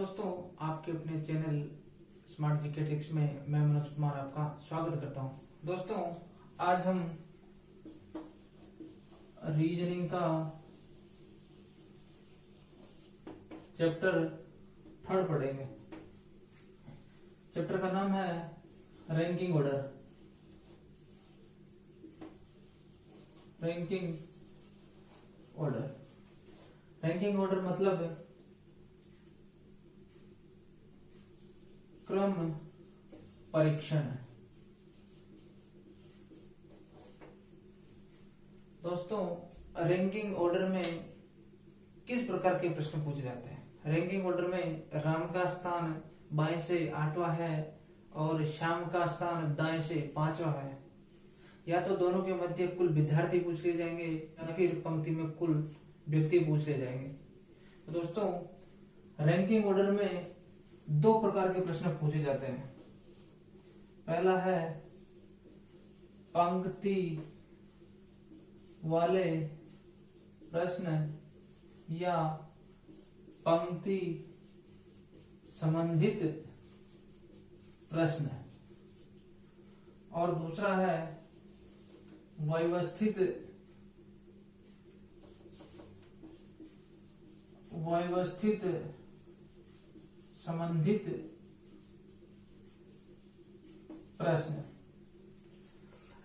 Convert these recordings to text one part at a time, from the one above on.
दोस्तों, आपके अपने चैनल स्मार्ट जीके ट्रिक्स में मैं मनोज कुमार आपका स्वागत करता हूं। दोस्तों, आज हम रीजनिंग का चैप्टर 3 पढ़ेंगे। चैप्टर का नाम है ranking order. Ranking order ranking order मतलब क्रम परीक्षण। दोस्तों, रैंकिंग ऑर्डर में किस प्रकार के प्रश्न पूछे जाते हैं? रैंकिंग ऑर्डर में राम का स्थान बाएं से 8वां है और श्याम का स्थान दाएं से 5वां है। या तो दोनों के मध्य कुल विद्यार्थी पूछ लिए जाएंगे या फिर पंक्ति में कुल व्यक्ति पूछ लिए जाएंगे। तो दोस्तों, रैंकिंग ऑर्डर में 2 प्रकार के प्रश्न पूछे जाते हैं। पहला है पंक्ति वाले प्रश्न या पंक्ति संबंधित प्रश्न, और दूसरा है व्यवस्थित संबंधित प्रश्न।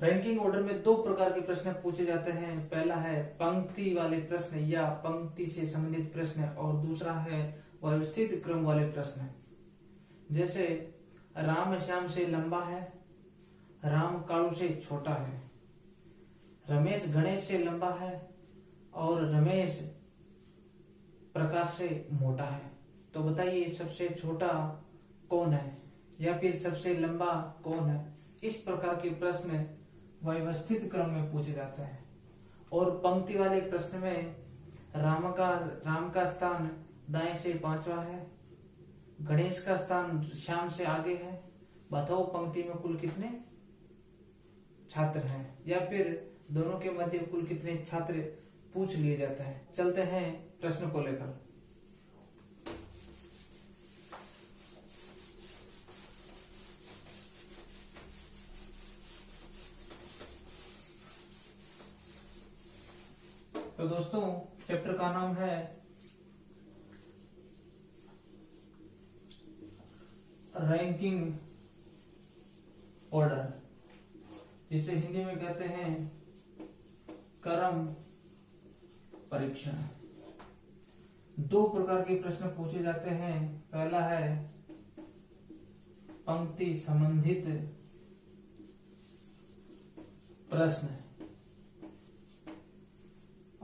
रैंकिंग ऑर्डर में 2 प्रकार के प्रश्न पूछे जाते हैं। पहला है पंक्ति वाले प्रश्न या पंक्ति से संबंधित प्रश्न, और दूसरा है व्यवस्थित क्रम वाले प्रश्न। जैसे राम श्याम से लंबा है, राम कालू से छोटा है, रमेश गणेश से लंबा है और रमेश प्रकाश से मोटा है। तो बताइए सबसे छोटा कौन है या फिर सबसे लंबा कौन है? इस प्रकार के प्रश्न व्यवस्थित क्रम में पूछे जाते हैं। और पंक्ति वाले प्रश्न में राम का स्थान दाएं से 5वां है, गणेश का स्थान श्याम से आगे है। बताओ पंक्ति में कुल कितने छात्र हैं, या फिर दोनों के मध्य कुल कितने छात्र पूछ लिए जाते हैं। चलते हैं प्रश्न को लेकर। तो दोस्तों, चैप्टर का नाम है रैंकिंग ऑर्डर, जिसे हिंदी में कहते हैं क्रम परीक्षण। 2 प्रकार के प्रश्न पूछे जाते हैं। पहला है पंक्ति संबंधित प्रश्न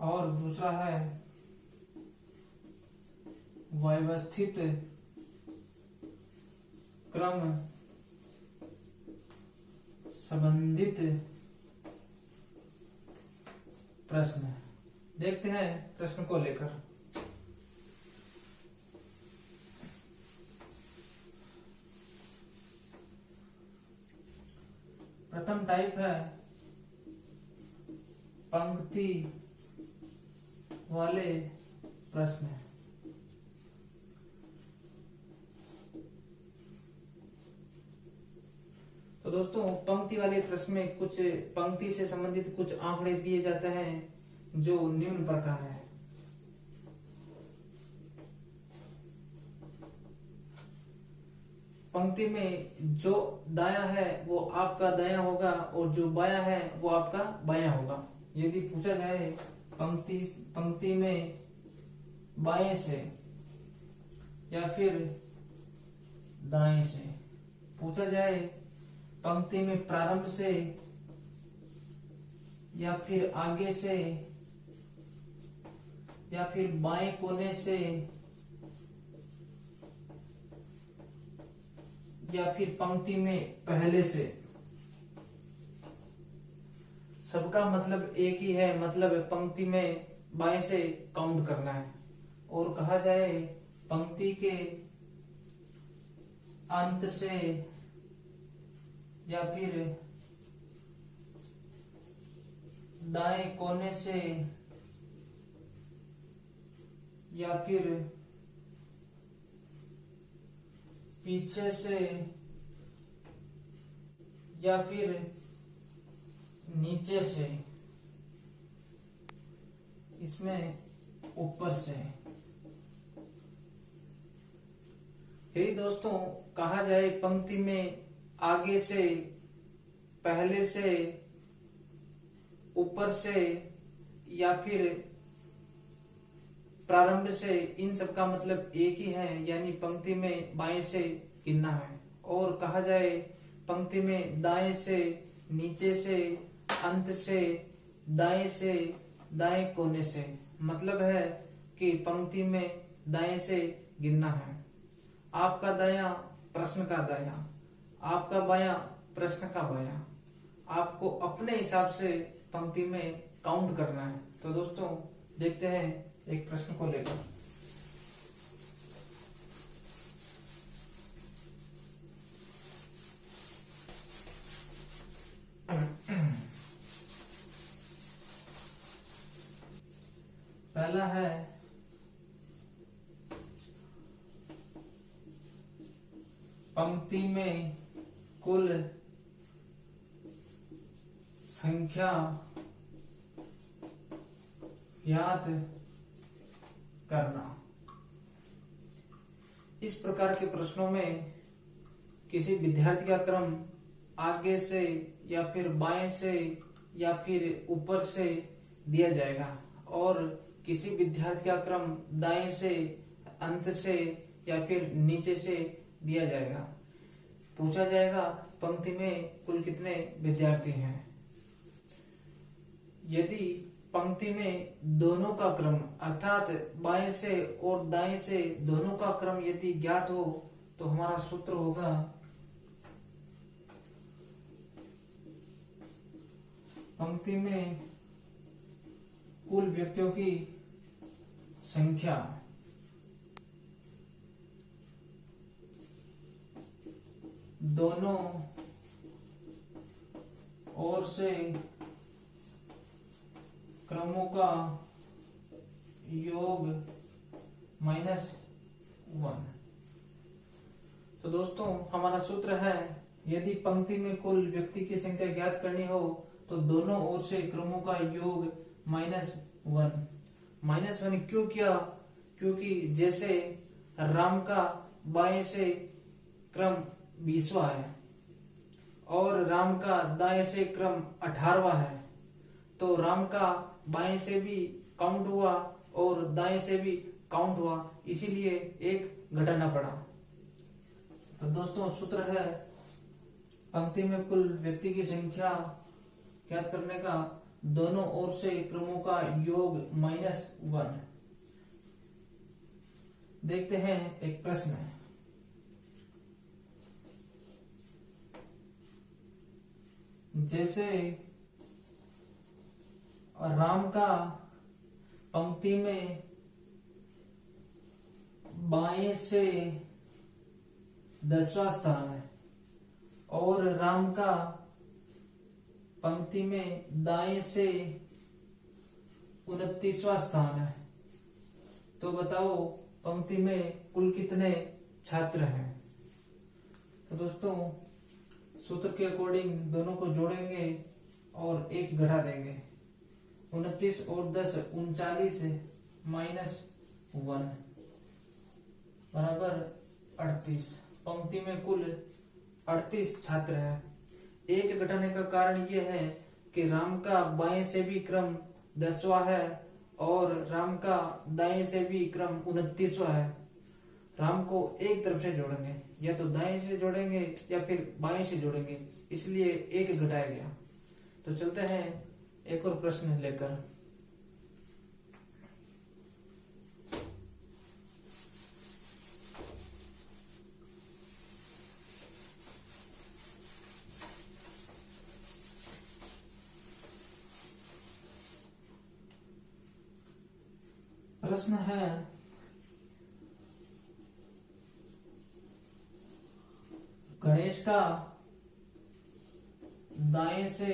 और दूसरा है व्यवस्थित क्रम संबंधित प्रश्न। देखते हैं प्रश्न को लेकर। प्रथम टाइप है पंक्ति वाले प्रश्न। तो दोस्तों, पंक्ति वाले प्रश्न में कुछ पंक्ति से संबंधित कुछ आंकड़े दिए जाते हैं जो निम्न प्रकार है। पंक्ति में जो दाया है वो आपका दाया होगा और जो बाया है वो आपका बाया होगा। यदि पूछा जाए पंक्ति में बाएं से या फिर दाएं से, पूछा जाए पंक्ति में प्रारंभ से या फिर आगे से या फिर बाएं कोने से या फिर पंक्ति में पहले से, सबका मतलब एक ही है। मतलब पंक्ति में बाएं से काउंट करना है। और कहा जाए पंक्ति के अंत से या फिर दाएं कोने से या फिर पीछे से या फिर नीचे से, इसमें ऊपर से। यदि दोस्तों कहा जाए पंक्ति में आगे से, पहले से, ऊपर से या फिर प्रारंभ से, इन सब का मतलब एक ही है, यानी पंक्ति में बाएं से गिनना है। और कहा जाए पंक्ति में दाएं से, नीचे से, अंत से, दाएं से, दाएं कोने से, मतलब है कि पंक्ति में दाएं से गिनना है। आपका दायां प्रश्न का दायां, आपका बायां प्रश्न का बायां, आपको अपने हिसाब से पंक्ति में काउंट करना है। तो दोस्तों देखते हैं एक प्रश्न को लेकर। पहला है पंक्ति में कुल संख्या ज्ञात करना। इस प्रकार के प्रश्नों में किसी विद्यार्थी का क्रम आगे से या फिर बाएं से या फिर ऊपर से दिया जाएगा और किसी विद्यार्थी का क्रम दाएं से, अंत से या फिर नीचे से दिया जाएगा। पूछा जाएगा पंक्ति में कुल कितने विद्यार्थी हैं। यदि पंक्ति में दोनों का क्रम अर्थात बाएं से और दाएं से दोनों का क्रम यदि ज्ञात हो तो हमारा सूत्र होगा पंक्ति में कुल व्यक्तियों की संख्या दोनों ओर से क्रमों का योग -1। तो दोस्तों हमारा सूत्र है, यदि पंक्ति में कुल व्यक्ति की संख्या ज्ञात करनी हो तो दोनों ओर से क्रमों का योग -1। -1 क्यों किया? क्योंकि जैसे राम का बाएं से क्रम 20वां है और राम का दाएं से क्रम 18वां है, तो राम का बाएं से भी काउंट हुआ और दाएं से भी काउंट हुआ, इसीलिए एक घटाना पड़ा। तो दोस्तों सूत्र है पंक्ति में कुल व्यक्ति की संख्या ज्ञात करने का दोनों ओर से क्रमों का योग -1। देखते हैं एक प्रश्न है। जैसे राम का पंक्ति में बाएं से 10वां स्थान है और राम का पंक्ति में दाएं से 29वां स्थान है, तो बताओ पंक्ति में कुल कितने छात्र हैं। तो दोस्तों सूत्र के अकॉर्डिंग दोनों को जोड़ेंगे और एक घटा देंगे। 29 और 10 39 -1 बराबर 38। पंक्ति में कुल 38 छात्र हैं। एक घटाने का कारण यह है कि राम का बाएं से भी क्रम 10वां है और राम का दाएं से भी क्रम 29वां है। राम को एक तरफ से जोड़ेंगे, या तो दाएं से जोड़ेंगे या फिर बाएं से जोड़ेंगे, इसलिए एक घटाया गया। तो चलते हैं एक और प्रश्न लेकर। प्रश्न है गणेश का दाएं से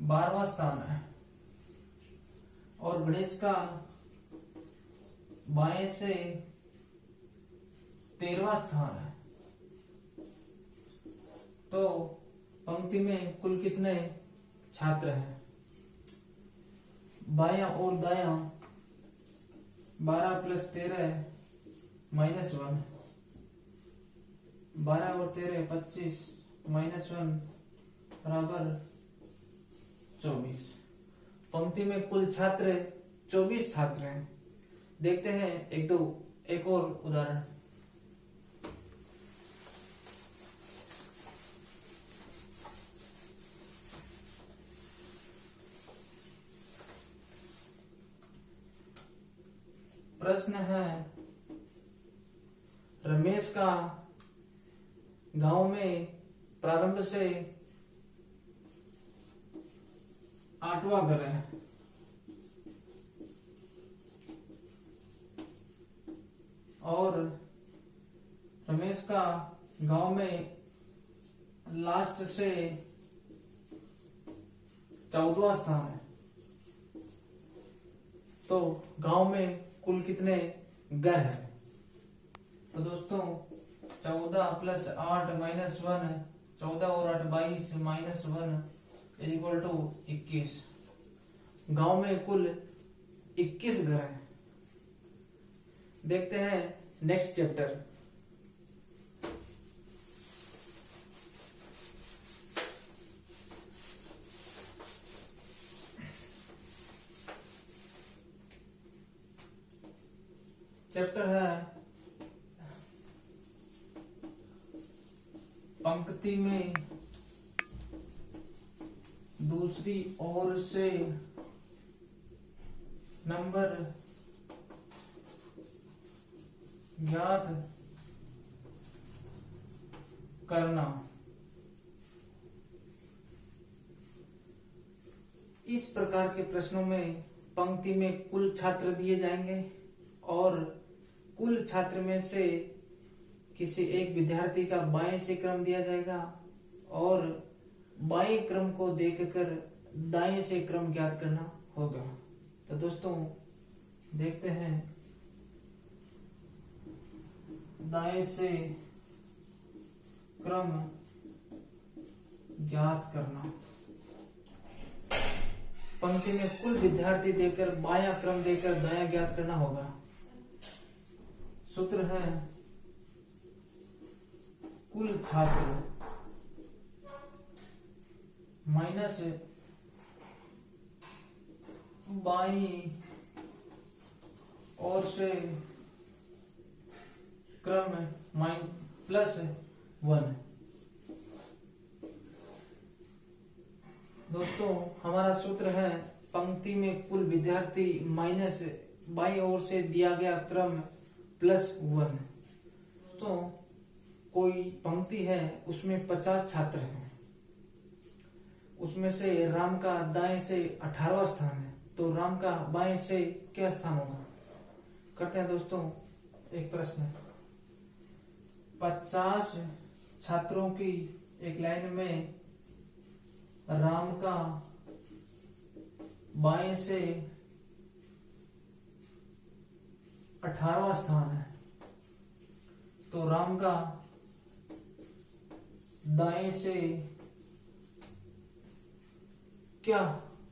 12वां स्थान है और गणेश का बाएं से 13वां स्थान है। तो पंक्ति में कुल कितने छात्र हैं? बायां और दायां 12 + 13 -1, 12 और 13 25 -1 बराबर 24। पंक्ति में कुल छात्र 24 छात्र हैं। देखते हैं एक और उदाहरण। प्रश्न है, रमेश का गांव में प्रारंभ से 8वां घर है। और रमेश का गांव में लास्ट से 14वां स्थान है। तो गांव में कुल कितने घर हैं? तो दोस्तों 14 + 8 -1, 14 और 8 22 -1 = 21। गांव में कुल 21 घर हैं। देखते हैं नेक्स्ट चैप्टर। चैप्टर है पंक्ति में दूसरी ओर से नंबर ज्ञात करना। इस प्रकार के प्रश्नों में पंक्ति में कुल छात्र दिए जाएंगे और कुल छात्र में से किसी एक विद्यार्थी का बाएं से क्रम दिया जाएगा और बाएं क्रम को देखकर दाएं से क्रम ज्ञात करना होगा। तो दोस्तों देखते हैं, दाएं से क्रम ज्ञात करना। पंक्ति में कुल विद्यार्थी देकर बायां क्रम देकर दायां ज्ञात करना होगा। सूत्र है कुल छात्र माइनस बाईं ओर से क्रम +1। दोस्तों हमारा सूत्र है पंक्ति में कुल विद्यार्थी माइनस बाईं ओर से दिया गया क्रम +1। तो कोई पंक्ति है उसमें 50 छात्र हैं, उसमें से राम का दाएं से 18वां स्थान है। तो राम का बाएं से क्या स्थान होगा? करते हैं दोस्तों एक प्रश्न। 50 छात्रों की एक लाइन में राम का बाएं से 18वां स्थान है। तो राम का दाएं से क्या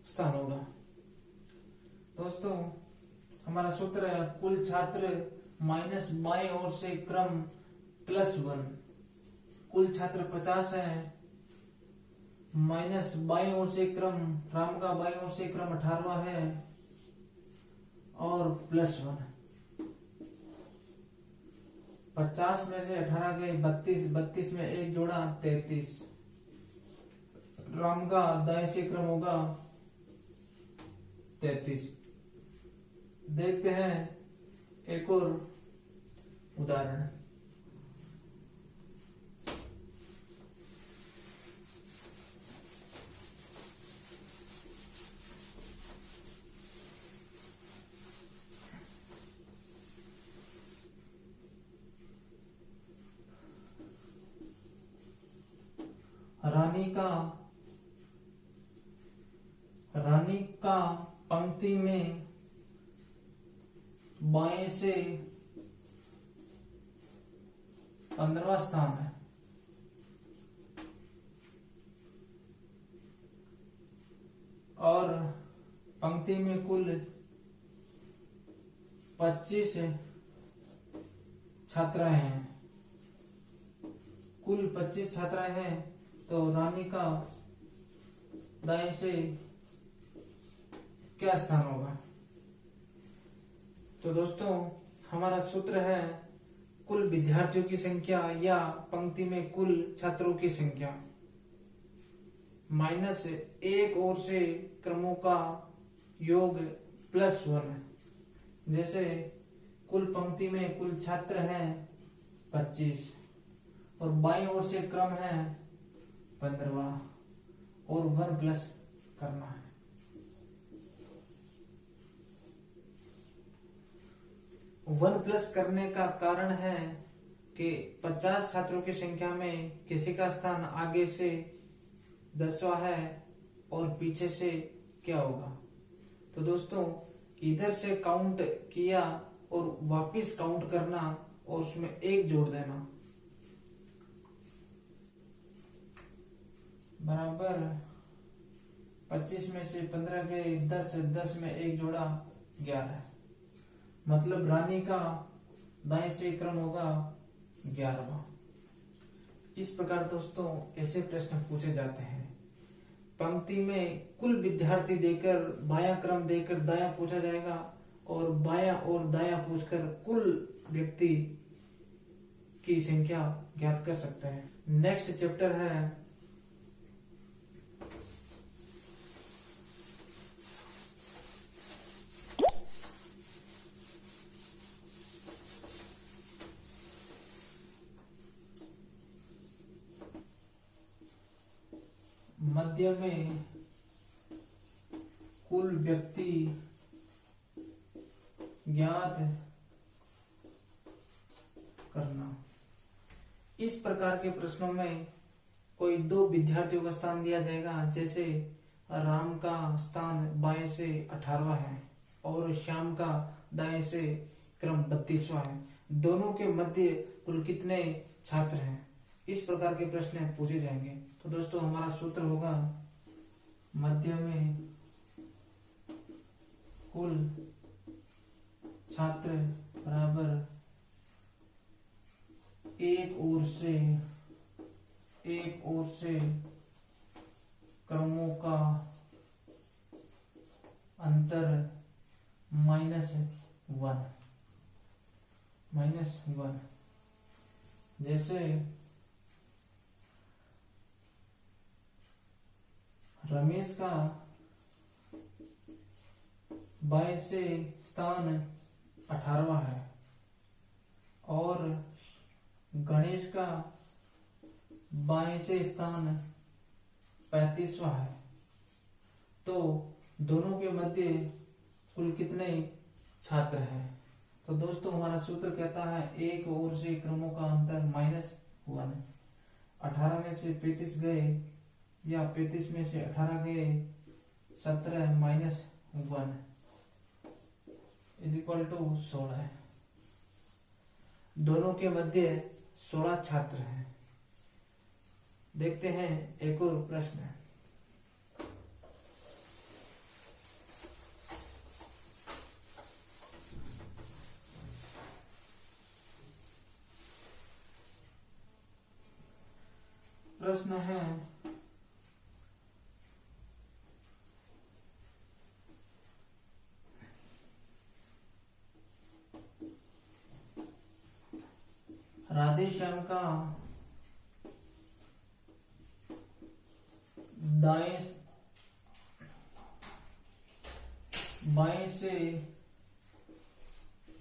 स्थान होगा? दोस्तों हमारा सूत्र है कुल छात्र माइनस बाएं ओर से क्रम +1। कुल छात्र 50 है, माइनस बाएं ओर से क्रम, राम का बाएं ओर से क्रम 18वां है और +1। 50 में से 18 गए 32, 32 में एक जोड़ा 33। राम का दाएं से क्रम होगा 33। देखते हैं एक और उदाहरण। रानी का पंक्ति में बाएं से 15वां स्थान है। और पंक्ति में कुल 25 छात्राएं हैं। कुल 25 छात्राएं हैं, तो रानी का दाएं से क्या स्थान होगा? तो दोस्तों हमारा सूत्र है कुल विद्यार्थियों की संख्या या पंक्ति में कुल छात्रों की संख्या माइनस एक ओर से क्रमों का योग +1। जैसे कुल पंक्ति में कुल छात्र हैं 25 और बाईं ओर से क्रम है 15वां और 1 प्लस करना है। वन प्लस करने का कारण है कि 50 छात्रों की संख्या में किसी का स्थान आगे से 10वां है और पीछे से क्या होगा? तो दोस्तों इधर से काउंट किया और वापिस काउंट करना और उसमें 1 जोड़ देना बराबर 25 में से 15 गए 10, 10 में 1 जोड़ा 11। मतलब रानी का दाएं से क्रम होगा 11वां। इस प्रकार दोस्तों ऐसे प्रश्न पूछे जाते हैं। पंक्ति में कुल विद्यार्थी देकर बायां क्रम देकर दायां पूछा जाएगा और बायां और दायां पूछकर कुल व्यक्ति की संख्या ज्ञात कर सकते हैं। नेक्स्ट चैप्टर है मध्य में कुल व्यक्ति ज्ञात करना। इस प्रकार के प्रश्नों में कोई 2 विद्यार्थियों का स्थान दिया जाएगा। जैसे राम का स्थान बाएं से 18वां है और श्याम का दाएं से क्रम 32वां है। दोनों के मध्य कुल कितने छात्र हैं? इस प्रकार के प्रश्न पूछे जाएंगे। तो दोस्तों हमारा सूत्र होगा मध्य में कुल छात्र बराबर एक ओर से क्रमों का अंतर -1। जैसे रमेश का बाएं से स्थान 18वां है और गणेश का बाएं से स्थान 35वां है। तो दोनों के मध्य कुल कितने छात्र हैं? तो दोस्तों हमारा सूत्र कहता है एक ओर से क्रमों का अंतर -1। 18 में से 35 गए या 35 में से 18 गए 17 -1 = 16। दोनों के मध्य 16 छात्र हैं। देखते हैं एक और प्रश्न। प्रश्न है राधे श्याम का बाएं से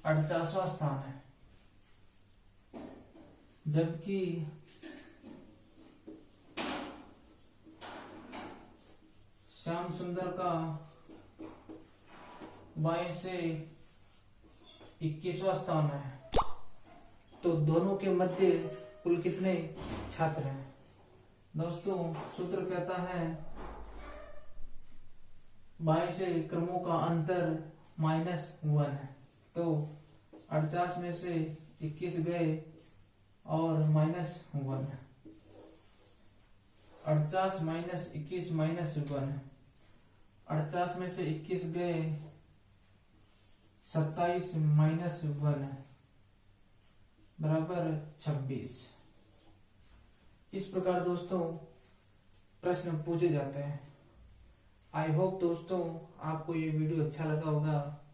48वां स्थान है, जबकि श्याम सुंदर का बाएं से 21वां स्थान है। तो दोनों के मध्य कुल कितने छात्र हैं? दोस्तों सूत्र कहता है बाएं से क्रमों का अंतर -1 है। तो 48 में से 21 गए और -1। 48 - 21 -1, 48 में से 21 गए, 27 -1 बराबर 26। इस प्रकार दोस्तों प्रश्न पूछे जाते हैं। आई होप दोस्तों आपको ये वीडियो अच्छा लगा होगा।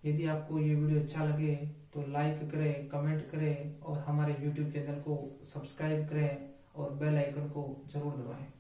यदि आपको ये वीडियो अच्छा लगे तो लाइक करें, कमेंट करें और हमारे YouTube चैनल को सब्सक्राइब करें और बेल आइकन को जरूर दबाएं।